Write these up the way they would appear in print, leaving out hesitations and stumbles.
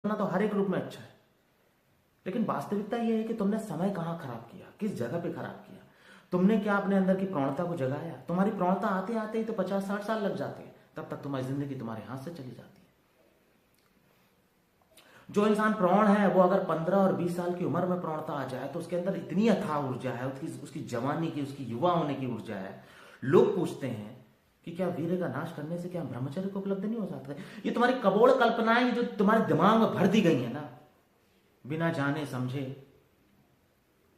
करना तो हर एक रूप में अच्छा है, लेकिन वास्तविकता यह है कि तुमने समय कहाँ खराब किया, किस जगह पे खराब किया। तुमने क्या अपने अंदर की प्रवणता को जगाया। तुम्हारी प्रवणता आते आते ही तो 50-60 साल लग जाते हैं, तब तक तुम्हारी जिंदगी तुम्हारे हाथ से चली जाती है। जो इंसान प्रौढ़ है वो अगर 15 और 20 साल की उम्र में प्रौढ़ता आ जाए तो उसके अंदर इतनी अथाह ऊर्जा है, उसकी जवानी की, उसकी युवा होने की ऊर्जा है। लोग पूछते हैं कि क्या वीर्य का नाश करने से क्या ब्रह्मचर्य को उपलब्ध नहीं हो सकता। ये तुम्हारी कबोड़ कल्पनाएं जो तुम्हारे दिमाग में भर दी गई है ना, बिना जाने समझे,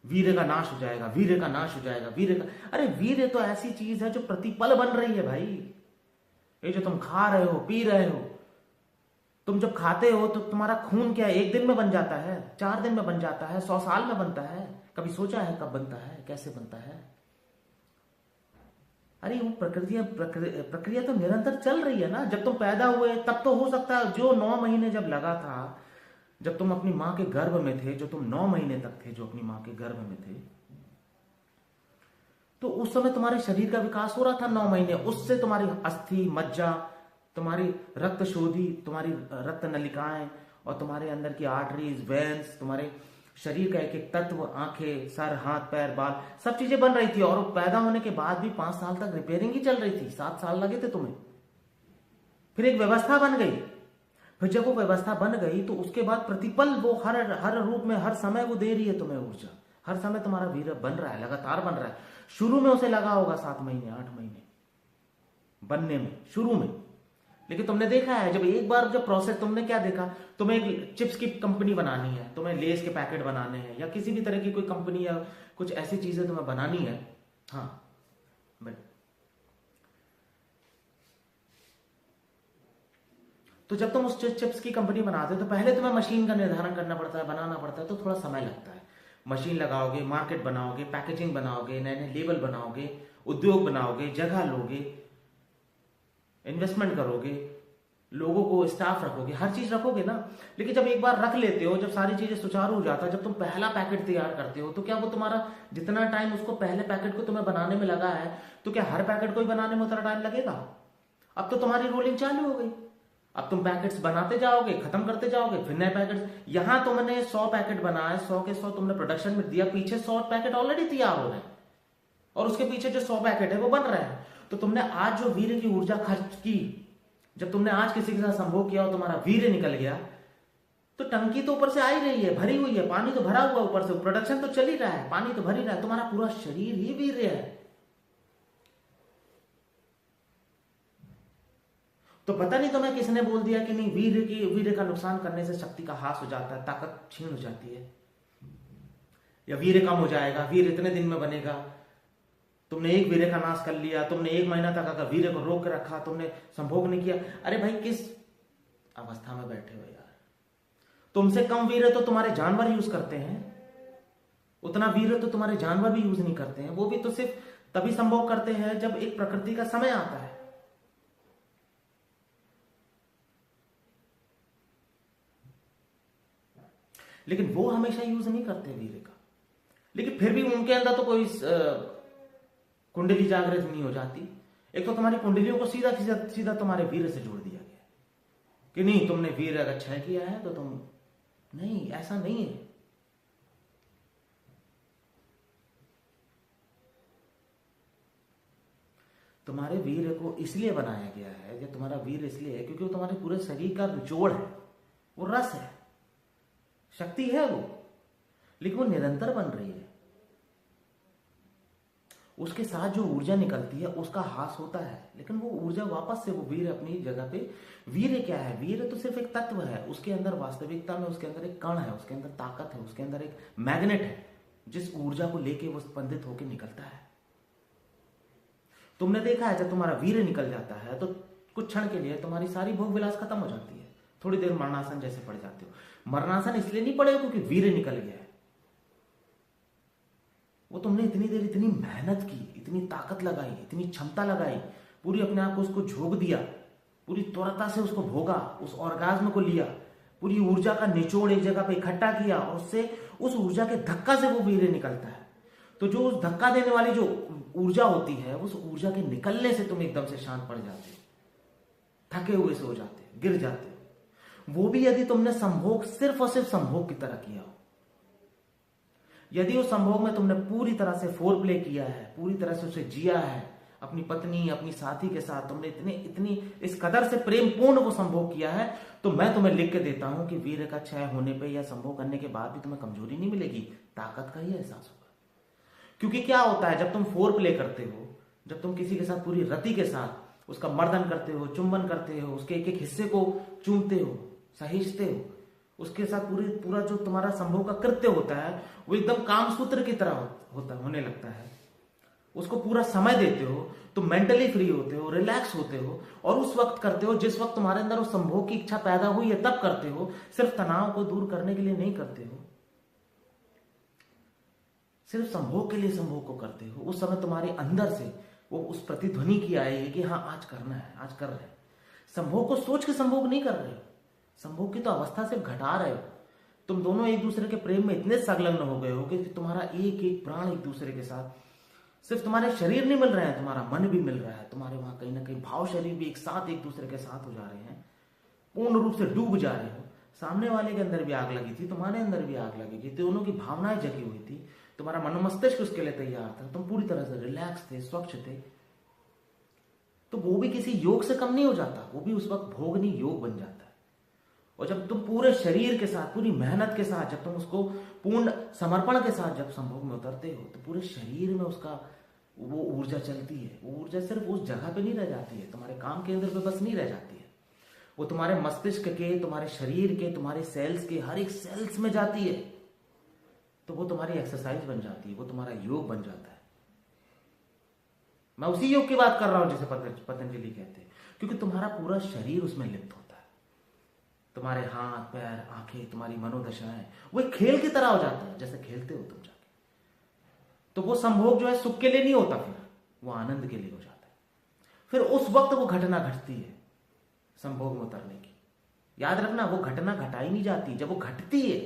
वीर्य का नाश हो जाएगा, वीर्य का नाश हो जाएगा, वीर्य का। अरे वीर्य तो ऐसी चीज है जो प्रतिपल बन रही है भाई। ये जो तुम खा रहे हो, पी रहे हो, तुम जब खाते हो तो तुम्हारा खून क्या एक दिन में बन जाता है, 4 दिन में बन जाता है, 100 साल में बनता है। कभी सोचा है कब बनता है, कैसे बनता है? अरे वो प्रक्रिया तो निरंतर चल रही है ना। जब तुम पैदा हुए तब तो हो सकता है जो 9 महीने जब लगा था, जब तुम अपनी मां के गर्भ में थे, जो तुम 9 महीने तक थे जो अपनी मां के गर्भ में थे, तो उस समय तुम्हारे शरीर का विकास हो रहा था 9 महीने। उससे तुम्हारी अस्थि, मज्जा, तुम्हारी रक्त शोधी, तुम्हारी रक्त नलिकाएं और तुम्हारे अंदर की आर्टरीज, वेन्स, तुम्हारे शरीर का एक एक तत्व, आंखें, सर, हाथ, पैर, बाल, सब चीजें बन रही थी। और पैदा होने के बाद भी 5 साल तक रिपेयरिंग ही चल रही थी। 7 साल लगे थे तुम्हें। फिर एक व्यवस्था बन गई। फिर जब वो व्यवस्था बन गई तो उसके बाद प्रतिपल वो हर रूप में, हर समय वो दे रही है तुम्हें ऊर्जा। हर समय तुम्हारा वीर्य बन रहा है, लगातार बन रहा है। शुरू में उसे लगा होगा 7 महीने, 8 महीने बनने में, शुरू में। लेकिन तुमने देखा है जब एक बार जब प्रोसेस, तुमने क्या देखा, तुम्हें एक चिप्स की कंपनी बनानी है, तुम्हें लेस के पैकेट बनाने हैं, या किसी भी तरह की कोई कंपनी या कुछ ऐसी चीजें तुम्हें बनानी है। हाँ, तो जब तुम उस चिप्स की कंपनी बनाते हो तो पहले तुम्हें मशीन का निर्धारण करना पड़ता है, बनाना पड़ता है, तो थोड़ा समय लगता है। मशीन लगाओगे, मार्केट बनाओगे, पैकेजिंग बनाओगे, नए नए लेबल बनाओगे, उद्योग बनाओगे, जगह लोगे, इन्वेस्टमेंट करोगे, लोगों को, स्टाफ रखोगे, हर चीज रखोगे ना। लेकिन जब एक बार रख लेते हो, जब सारी चीजें सुचारू हो जाता है, जब तुम पहला पैकेट तैयार करते हो, तो क्या वो तुम्हारा जितना टाइम उसको पहले पैकेट को तुम्हें बनाने में लगा है, तो क्या हर पैकेट को ही बनाने में उतना टाइम लगेगा? अब तो तुम्हारी रोलिंग चालू हो गई। अब तुम पैकेट्स बनाते जाओगे, खत्म करते जाओगे, फिर नए पैकेट्स। यहां तुमने 100 पैकेट बनाए, 100 के 100 तुमने प्रोडक्शन में दिया, पीछे 100 पैकेट ऑलरेडी तैयार हो रहे हैं और उसके पीछे जो 100 पैकेट है वो बन रहे हैं। तो तुमने आज जो वीर्य की ऊर्जा खर्च की, जब तुमने आज किसी के साथ संभोग किया और तुम्हारा वीर्य निकल गया, तो टंकी तो ऊपर से आ ही रही है, भरी हुई है, पानी तो भरा हुआ ऊपर से, प्रोडक्शन तो चल ही रहा है, पानी तो भर ही रहा है, तुम्हारा पूरा शरीर ही वीर्य है। तो पता नहीं तुम्हें किसने बोल दिया कि नहीं, वीर्य का नुकसान करने से शक्ति का ह्रास हो जाता है, ताकत छीन हो जाती है, या वीर्य कम हो जाएगा, वीर्य इतने दिन में बनेगा। तुमने एक वीर्य का नाश कर लिया, तुमने 1 महीना तक अगर वीर्य को रोक के रखा, तुमने संभोग नहीं किया। अरे भाई, किस अवस्था में बैठे हो यार? तुमसे कम वीर्य तो तुम्हारे जानवर यूज करते हैं, उतना वीर्य तो तुम्हारे जानवर भी यूज नहीं करते हैं। वो भी तो सिर्फ तभी संभोग करते हैं जब एक प्रकृति का समय आता है। लेकिन वो हमेशा यूज नहीं करते वीर्य का। लेकिन फिर भी उनके अंदर तो कोई कुंडली जागृत नहीं हो जाती। एक तो तुम्हारी कुंडलियों को सीधा सीधा सीधा तुम्हारे वीर्य से जोड़ दिया गया कि नहीं, तुमने वीर्य अगर क्षय किया है तो तुम नहीं, ऐसा नहीं है। तुम्हारे वीर्य को इसलिए बनाया गया है, या तुम्हारा वीर्य इसलिए है क्योंकि वो तुम्हारे पूरे शरीर का निचोड़ है, वो रस है, शक्ति है वो, लेकिन वो निरंतर बन रही है। उसके साथ जो ऊर्जा निकलती है उसका ह्रास होता है, लेकिन वो ऊर्जा वापस से वो वीर्य अपनी जगह पे। वीर्य क्या है? वीर्य तो सिर्फ एक तत्व है। उसके अंदर वास्तविकता में उसके अंदर एक कण है, उसके अंदर ताकत है, उसके अंदर एक मैग्नेट है जिस ऊर्जा को लेके वो स्पंदित होकर निकलता है। तुमने देखा है जब तुम्हारा वीर्य निकल जाता है तो कुछ क्षण के लिए तुम्हारी सारी भोग विलास खत्म हो जाती है, थोड़ी देर मरणासन जैसे पड़ जाते हो। मरणासन इसलिए नहीं पड़े क्योंकि वीर्य निकल गया है। वो तुमने इतनी देर इतनी मेहनत की, इतनी ताकत लगाई, इतनी क्षमता लगाई, पूरी अपने आप को उसको झोंक दिया, पूरी त्वरता से उसको भोगा, उस ऑर्गाज्म को लिया, पूरी ऊर्जा का निचोड़ एक जगह पे इकट्ठा किया और उससे उस ऊर्जा के धक्का से वो वीर्य निकलता है। तो जो उस धक्का देने वाली जो ऊर्जा होती है, उस ऊर्जा के निकलने से तुम एकदम से शांत पड़ जाते हो, थके हुए से हो जाते हो, गिर जाते हो। वो भी यदि तुमने संभोग सिर्फ और सिर्फ संभोग की तरह किया हो, यदि उस संभोग में तुमने पूरी तरह से फोर प्ले किया है, पूरी तरह से उसे जिया है, अपनी पत्नी अपनी साथी के साथ तुमने इतनी इस कदर से प्रेम पूर्ण वो संभोग किया है, तो मैं तुम्हें लिख के देता हूं कि वीर्य का क्षय होने पे या संभोग करने के बाद भी तुम्हें कमजोरी नहीं मिलेगी, ताकत का ही एहसास होगा। क्योंकि क्या होता है, जब तुम फोर प्ले करते हो, जब तुम किसी के साथ पूरी रति के साथ उसका मर्दन करते हो, चुंबन करते हो, उसके एक एक हिस्से को चूमते हो, सहेजते हो, उसके साथ पूरा जो तुम्हारा संभोग का कृत्य होता है वो एकदम कामसूत्र की तरह होने लगता है, उसको पूरा समय देते हो, तो मेंटली फ्री होते हो, रिलैक्स होते हो, और उस वक्त करते हो जिस वक्त तुम्हारे अंदर उस संभोग की इच्छा पैदा हुई है, तब करते हो। सिर्फ तनाव को दूर करने के लिए नहीं करते हो, सिर्फ संभोग के लिए संभोग को करते हो। उस समय तुम्हारे अंदर से वो उस प्रतिध्वनि की आई है कि हाँ आज करना है, आज कर रहे हैं। संभोग को सोच के संभोग नहीं कर रहे हो, संभोग की तो अवस्था सिर्फ घटा रहे हो। तुम दोनों एक दूसरे के प्रेम में इतने संलग्न हो गए हो कि तुम्हारा एक एक प्राण एक दूसरे के साथ, सिर्फ तुम्हारे शरीर नहीं मिल रहे हैं, तुम्हारा मन भी मिल रहा है, तुम्हारे वहां कहीं ना कहीं भाव शरीर भी एक साथ एक दूसरे के साथ हो जा रहे हैं, पूर्ण रूप से डूब जा रहे हो। सामने वाले के अंदर भी आग लगी थी, तुम्हारे अंदर भी आग लगेगी, दोनों की भावनाएं जगी हुई थी, तुम्हारा मनोमस्तिष्क उसके लिए तैयार था, तुम पूरी तरह से रिलैक्स थे, स्वच्छ थे, तो वो भी किसी योग से कम नहीं हो जाता, वो भी उस वक्त भोगनी योग बन जाता है। और जब तुम पूरे शरीर के साथ, पूरी मेहनत के साथ, जब तुम उसको पूर्ण समर्पण के साथ जब संभोग में उतरते हो, तो पूरे शरीर में उसका वो ऊर्जा चलती है। वो ऊर्जा सिर्फ उस जगह पे नहीं रह जाती है, तुम्हारे काम केंद्र पे बस नहीं रह जाती है, वो तुम्हारे मस्तिष्क के, तुम्हारे शरीर के, तुम्हारे सेल्स के हर एक सेल्स में जाती है। तो वो तुम्हारी एक्सरसाइज बन जाती है, वो तुम्हारा योग बन जाता है। मैं उसी योग की बात कर रहा हूं जिसे पतंजलि कहते हैं, क्योंकि तुम्हारा पूरा शरीर उसमें लिप्त होता है। तुम्हारे हाथ पैर आंखें, तुम्हारी मनोदशाएं, वो एक खेल की तरह हो जाता है, जैसे खेलते हो तुम जाके। तो वो संभोग जो है सुख के लिए नहीं होता, फिर वो आनंद के लिए हो जाता है। फिर उस वक्त वो घटना घटती है संभोग में उतरने की। याद रखना, वो घटना घटाई नहीं जाती, जब वो घटती है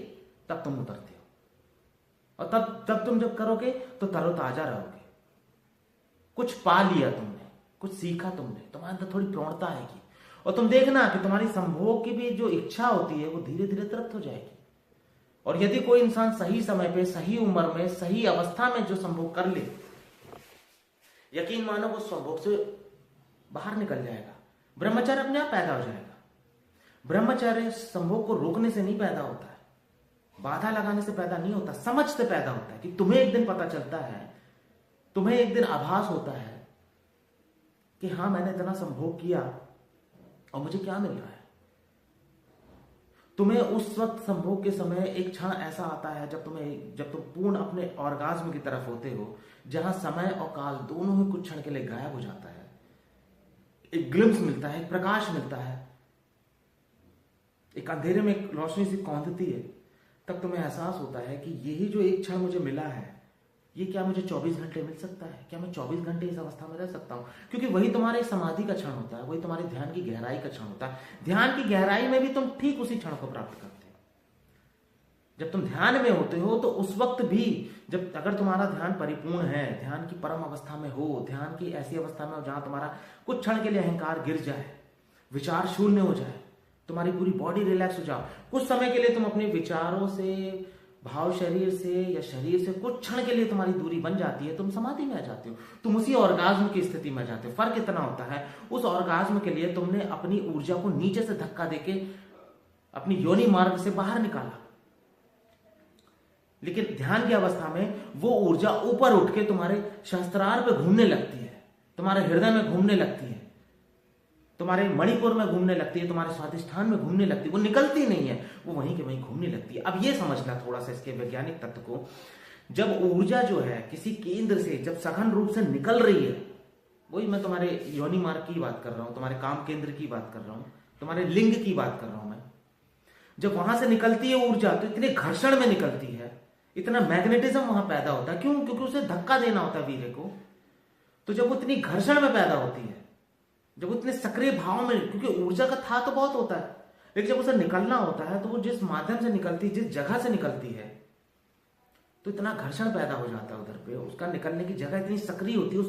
तब तुम उतरते हो, और तब तुम जब करोगे तो तरोताजा रहोगे। कुछ पा लिया तुमने, कुछ सीखा तुमने, तुम्हारे अंदर थोड़ी प्रवणता आएगी, और तुम देखना कि तुम्हारी संभोग की भी जो इच्छा होती है वो धीरे धीरे तृप्त हो जाएगी। और यदि कोई इंसान सही समय पे, सही उम्र में, सही अवस्था में जो संभोग कर ले, यकीन मानो वो संभोग से बाहर निकल जाएगा। ब्रह्मचर्य अपने आप पैदा हो जाएगा। ब्रह्मचर्य संभोग को रोकने से नहीं पैदा होता है, बाधा लगाने से पैदा नहीं होता, समझ से पैदा होता है। कि तुम्हें एक दिन पता चलता है, तुम्हें एक दिन आभास होता है कि हाँ मैंने इतना संभोग किया और मुझे क्या मिल रहा है। तुम्हें उस वक्त संभोग के समय एक क्षण ऐसा आता है जब तुम पूर्ण अपने ऑर्गाज्म की तरफ होते हो, जहां समय और काल दोनों ही कुछ क्षण के लिए गायब हो जाता है। एक ग्लिम्स मिलता है, एक प्रकाश मिलता है, एक अंधेरे में एक रोशनी सी कौंधती है। तब तुम्हें एहसास होता है कि यही जो एक क्षण मुझे मिला है, ये क्या मुझे 24 घंटे मिल सकता है? क्या मैं 24 घंटे इस अवस्था में रह सकता हूं? क्योंकि वही तुम्हारे समाधि का क्षण होता है, वही तुम्हारे ध्यान की गहराई का क्षण होता है। ध्यान की गहराई में भी तुम ठीक उसी क्षण को प्राप्त करते हो। जब तुम ध्यान में होते हो तो उस वक्त भी, जब अगर तुम्हारा ध्यान परिपूर्ण है, ध्यान की परम अवस्था में हो, ध्यान की ऐसी अवस्था में हो जहां तुम्हारा कुछ क्षण के लिए अहंकार गिर जाए, विचार शून्य हो जाए, तुम्हारी पूरी बॉडी रिलैक्स हो जाओ, कुछ समय के लिए तुम अपने विचारों से, भाव शरीर से या शरीर से कुछ क्षण के लिए तुम्हारी दूरी बन जाती है, तुम समाधि में आ जाते हो, तुम उसी ऑर्गाज्म की स्थिति में आ जाते हो। फर्क इतना होता है, उस ऑर्गाज्म के लिए तुमने अपनी ऊर्जा को नीचे से धक्का देके अपनी योनि मार्ग से बाहर निकाला, लेकिन ध्यान की अवस्था में वो ऊर्जा ऊपर उठ के तुम्हारे सहस्त्रार पे घूमने लगती है, तुम्हारे हृदय में घूमने लगती है, तुम्हारे मणिपुर में घूमने लगती है, तुम्हारे स्वादिष्ठान में घूमने लगती है। वो निकलती नहीं है, वो वहीं के वहीं घूमने लगती है। अब ये समझना थोड़ा सा इसके वैज्ञानिक तत्व को, जब ऊर्जा जो है किसी केंद्र से जब सघन रूप से निकल रही है, वही मैं तुम्हारे योनि मार्ग की बात कर रहा हूं, तुम्हारे काम केंद्र की बात कर रहा हूं, तुम्हारे लिंग की बात कर रहा हूं मैं, जब वहां से निकलती है ऊर्जा तो इतने घर्षण में निकलती है, इतना मैग्नेटिज्म वहां पैदा होता है। क्यों? क्योंकि उसे धक्का देना होता है वीर्य को। तो जब वो इतनी घर्षण में पैदा होती है, जब उतने सक्रिय भाव में, क्योंकि ऊर्जा का था तो बहुत होता है, लेकिन जब उसे निकलना होता है तो वो जिस माध्यम से निकलती है, जिस जगह से निकलती है, तो इतना घर्षण पैदा हो जाता है उधर पे, उसका निकलने की जगह इतनी सक्रिय होती है,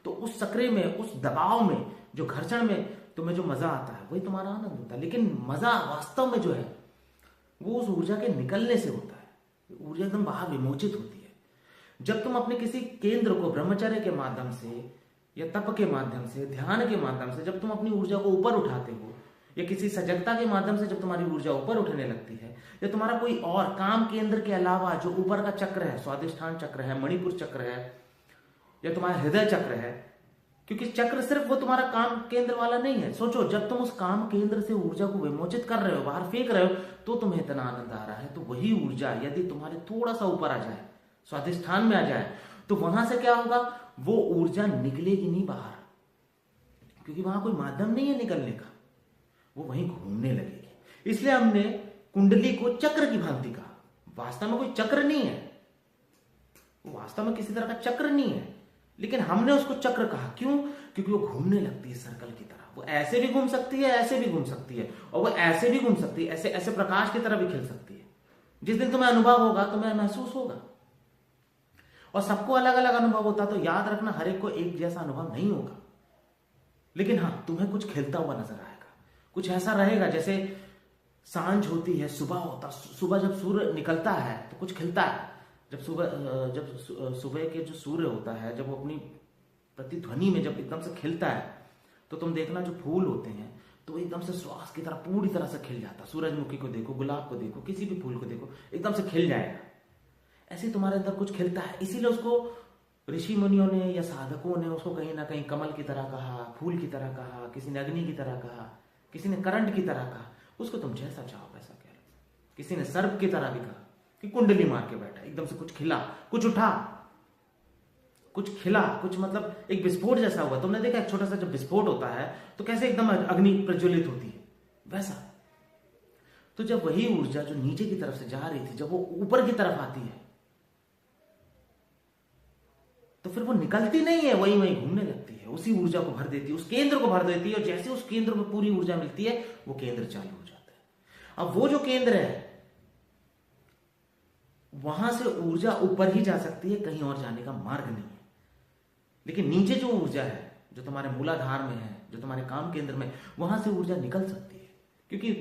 तो उस सक्रिय में, उस दबाव में, जो घर्षण में तुम्हें जो मजा आता है वही तुम्हारा आनंद होता है। लेकिन मजा वास्तव में जो है वो उस ऊर्जा के निकलने से होता है। ऊर्जा एकदम बाहर विमोचित होती है जब तुम अपने किसी केंद्र को ब्रह्मचर्य के माध्यम से या तप के माध्यम से, ध्यान के माध्यम से जब तुम अपनी ऊर्जा को ऊपर उठाते हो, या किसी सजगता के माध्यम से जब तुम्हारी ऊर्जा ऊपर उठने लगती है, या तुम्हारा कोई और काम केंद्र के अलावा जो ऊपर का चक्र है, स्वादिष्ठान चक्र है, मणिपुर चक्र है, या तुम्हारा हृदय चक्र है, क्योंकि चक्र सिर्फ वो तुम्हारा काम केंद्र वाला नहीं है। सोचो, जब तुम उस काम केंद्र से ऊर्जा को विमोचित कर रहे हो, बाहर फेंक रहे हो, तो तुम्हें इतना आनंद आ रहा है। तो वही ऊर्जा यदि तुम्हारे थोड़ा सा ऊपर आ जाए, स्वादिष्ठान में आ जाए, तो वहां से क्या होगा, वो ऊर्जा निकलेगी नहीं बाहर, क्योंकि वहां कोई माध्यम नहीं है निकलने का, वो वहीं घूमने लगेगी। इसलिए हमने कुंडली को चक्र की भांति कहा। वास्तव में कोई चक्र नहीं है, वो वास्तव में किसी तरह का चक्र नहीं है, लेकिन हमने उसको चक्र कहा। क्यों? क्योंकि वो घूमने लगती है सर्कल की तरह। वो ऐसे भी घूम सकती है, ऐसे भी घूम सकती है, और वो ऐसे भी घूम सकती है, ऐसे ऐसे प्रकाश की तरह भी खिल सकती है। जिस दिन तुम्हें अनुभव होगा, तुम्हें महसूस होगा, और सबको अलग अलग अनुभव होता। तो याद रखना, हर एक को एक जैसा अनुभव नहीं होगा, लेकिन हाँ, तुम्हें कुछ खिलता हुआ नजर आएगा। कुछ ऐसा रहेगा जैसे सांझ होती है, सुबह होता, सुबह जब सूर्य निकलता है तो कुछ खिलता है। जब सुबह के जो सूर्य होता है, जब वो अपनी प्रतिध्वनि में जब एकदम से खिलता है, तो तुम देखना जो फूल होते हैं तो वो एकदम से श्वास की तरह पूरी तरह से खिल जाता। सूरजमुखी को देखो, गुलाब को देखो, किसी भी फूल को देखो, एकदम से खिल जाएगा। ऐसे तुम्हारे अंदर कुछ खिलता है। इसीलिए उसको ऋषि मुनियों ने या साधकों ने उसको कहीं ना कहीं कमल की तरह कहा, फूल की तरह कहा, किसी ने अग्नि की तरह कहा, किसी ने करंट की तरह कहा। उसको तुम जैसा चाहो वैसा कह लो। किसी ने सर्प की तरह भी कहा कि कुंडली मार के बैठा, एकदम से कुछ खिला, कुछ उठा, कुछ खिला, कुछ मतलब एक विस्फोट जैसा हुआ। तुमने देखा एक छोटा सा जब विस्फोट होता है तो कैसे एकदम अग्नि प्रज्वलित होती है, वैसा। तो जब वही ऊर्जा जो नीचे की तरफ से जा रही थी, जब वो ऊपर की तरफ आती है, तो फिर वो निकलती नहीं है, वही वही घूमने लगती है, उसी ऊर्जा को भर देती है, उस केंद्र को भर देती है। और जैसे उस केंद्र में पूरी ऊर्जा मिलती है, वो केंद्र चालू हो जाता है। अब वो जो केंद्र है, वहां से ऊर्जा ऊपर ही जा सकती है, कहीं और जाने का मार्ग नहीं है। लेकिन नीचे जो ऊर्जा है, जो तुम्हारे मूलाधार में है, जो तुम्हारे काम केंद्र में, वहां से ऊर्जा निकल सकती है, क्योंकि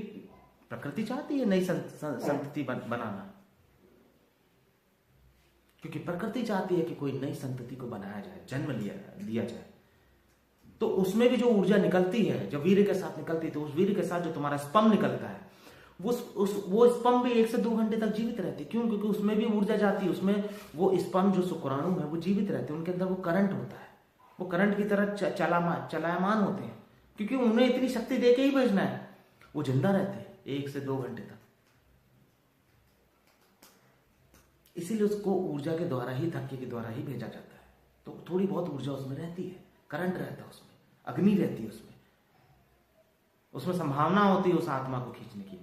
प्रकृति चाहती है नई संतति बनाना, क्योंकि प्रकृति चाहती है कि कोई नई संतति को बनाया जाए, जन्म लिया जाए। तो उसमें भी जो ऊर्जा निकलती है, जब वीर्य के साथ निकलती है, तो उस वीर्य के साथ जो तुम्हारा स्पर्म निकलता है, वो स्पर्म भी 1 से 2 घंटे तक जीवित रहते हैं। क्यों? क्योंकि उसमें भी ऊर्जा जाती है, उसमें वो स्पर्म जो शुक्राणु है वो जीवित रहते हैं, उनके अंदर वो करंट होता है, वो करंट की तरह चलायमान होते हैं, क्योंकि उन्हें इतनी शक्ति दे के ही भेजना है। वो जिंदा रहते हैं 1 से 2 घंटे तक, इसीलिए उसको ऊर्जा के द्वारा ही, धक्के के द्वारा ही भेजा जाता है। तो थोड़ी बहुत ऊर्जा उसमें रहती है, करंट रहता है उसमें, अग्नि रहती है उसमें संभावना होती है उस आत्मा को खींचने की।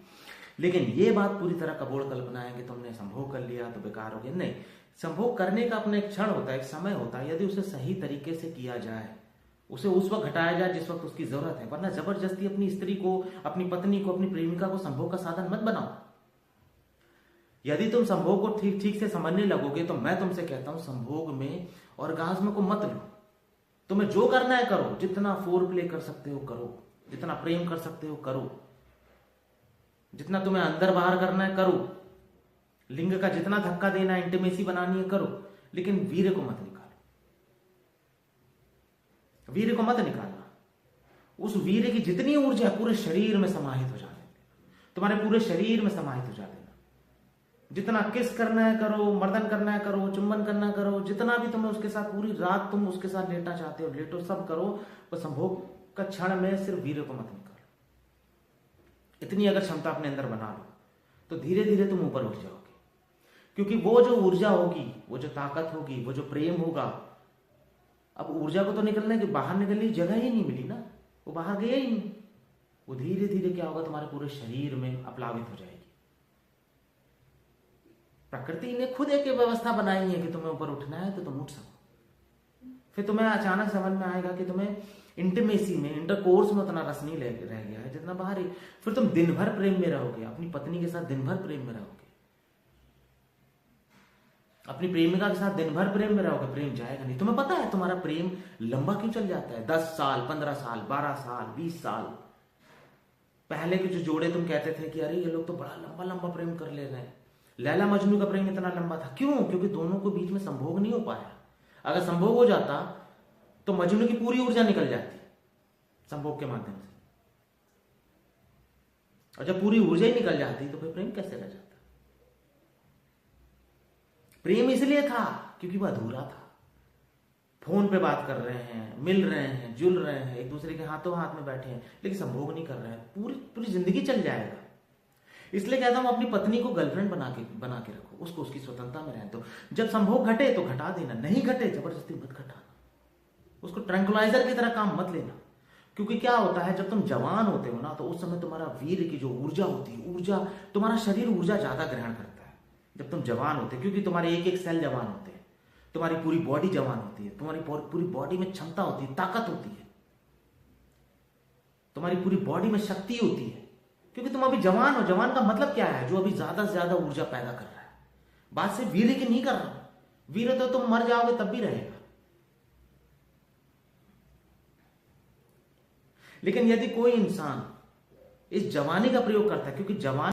लेकिन ये बात पूरी तरह कपोल कल्पना है कि तुमने संभोग कर लिया तो बेकार हो गया। नहीं, संभोग करने का अपना एक क्षण होता है, एक समय होता है। यदि उसे सही तरीके से किया जाए, उसे उस वक्त घटाया जाए जिस वक्त उसकी जरूरत है, वरना जबरदस्ती अपनी स्त्री को, अपनी पत्नी को, अपनी प्रेमिका को संभोग का साधन मत बनाओ। यदि तुम संभोग को ठीक से समझने लगोगे, तो मैं तुमसे कहता हूं, संभोग में ऑर्गाज्म को मत लो। तुम्हें जो करना है करो, जितना फोर प्ले कर सकते हो करो, जितना प्रेम कर सकते हो करो, जितना तुम्हें अंदर बाहर करना है करो, लिंग का जितना धक्का देना है, इंटीमेसी बनानी है करो, लेकिन वीर्य को मत निकालो, वीर्य को मत निकालना। उस वीर्य की जितनी ऊर्जा है पूरे शरीर में समाहित हो जाने, तुम्हारे पूरे शरीर में समाहित हो जाने। जितना किस करना है करो, मर्दन करना है करो, चुंबन करना है करो, जितना भी तुम्हें उसके साथ पूरी रात तुम उसके साथ लेटना चाहते हो लेटो, सब करो, पर संभोग का क्षण में सिर्फ वीर्य को मत निकालो। इतनी अगर क्षमता अपने अंदर बना लो, तो धीरे धीरे तुम ऊपर उठ जाओगे, क्योंकि वो जो ऊर्जा होगी, वो जो ताकत होगी, वो जो प्रेम होगा, अब ऊर्जा को तो निकलने की, बाहर निकलने की जगह ही नहीं मिली ना, वो बाहर गया ही नहीं। वो धीरे धीरे क्या होगा, तुम्हारे पूरे शरीर में अप्लावित हो जाएगी। प्रकृति ने खुद एक व्यवस्था बनाई है कि तुम्हें ऊपर उठना है तो तुम उठ सको। फिर तुम्हें अचानक समझ में आएगा कि तुम्हें इंटीमेसी में, इंटरकोर्स में उतना रस नहीं रह गया है जितना बाहर ही। फिर तुम दिन भर प्रेम में रहोगे, अपनी पत्नी के साथ दिन भर प्रेम में रहोगे, अपनी प्रेमिका के साथ दिन भर प्रेम में रहोगे, प्रेम जाएगा नहीं। तुम्हें पता है तुम्हारा प्रेम लंबा क्यों चल जाता है? 10 साल, 15 साल, 12 साल, 20 साल। पहले के जो जोड़े तुम कहते थे कि अरे ये लोग तो बड़ा लंबा लंबा प्रेम कर ले रहे हैं, लैला मजनू का प्रेम इतना लंबा था, क्यों? क्योंकि दोनों को बीच में संभोग नहीं हो पाया। अगर संभोग हो जाता तो मजनू की पूरी ऊर्जा निकल जाती संभोग के माध्यम से, और जब पूरी ऊर्जा ही निकल जाती तो फिर प्रेम कैसे रह जाता? प्रेम इसलिए था क्योंकि वह अधूरा था। फोन पे बात कर रहे हैं, मिल रहे हैं, जुल रहे हैं, एक दूसरे के हाथों हाथ में बैठे हैं, लेकिन संभोग नहीं कर रहे हैं, पूरी पूरी जिंदगी चल जाएगा। इसलिए कहता हूं अपनी पत्नी को गर्लफ्रेंड बना के रखो, उसको उसकी स्वतंत्रता में रहने दो। जब संभोग घटे तो घटा देना, नहीं घटे जबरदस्ती मत घटाना, उसको ट्रैंकुलाइजर की तरह काम मत लेना। क्योंकि क्या होता है जब तुम जवान होते हो ना, तो उस समय तुम्हारा वीर की जो ऊर्जा होती है, ऊर्जा, तुम्हारा शरीर ऊर्जा ज्यादा ग्रहण करता है जब तुम जवान होते, क्योंकि तुम्हारे एक एक सेल जवान होते हैं, तुम्हारी पूरी बॉडी जवान होती है, तुम्हारी पूरी बॉडी में क्षमता होती है, ताकत होती है, तुम्हारी पूरी बॉडी में शक्ति होती है, क्योंकि तुम अभी जवान हो। जवान का मतलब क्या है? जो अभी ज्यादा से ज्यादा ऊर्जा पैदा कर रहा है। बात से वीर की नहीं कर रहा हूं, वीर तो तुम मर जाओगे तब भी रहेगा। लेकिन यदि कोई इंसान इस जवानी का प्रयोग करता है, क्योंकि जवान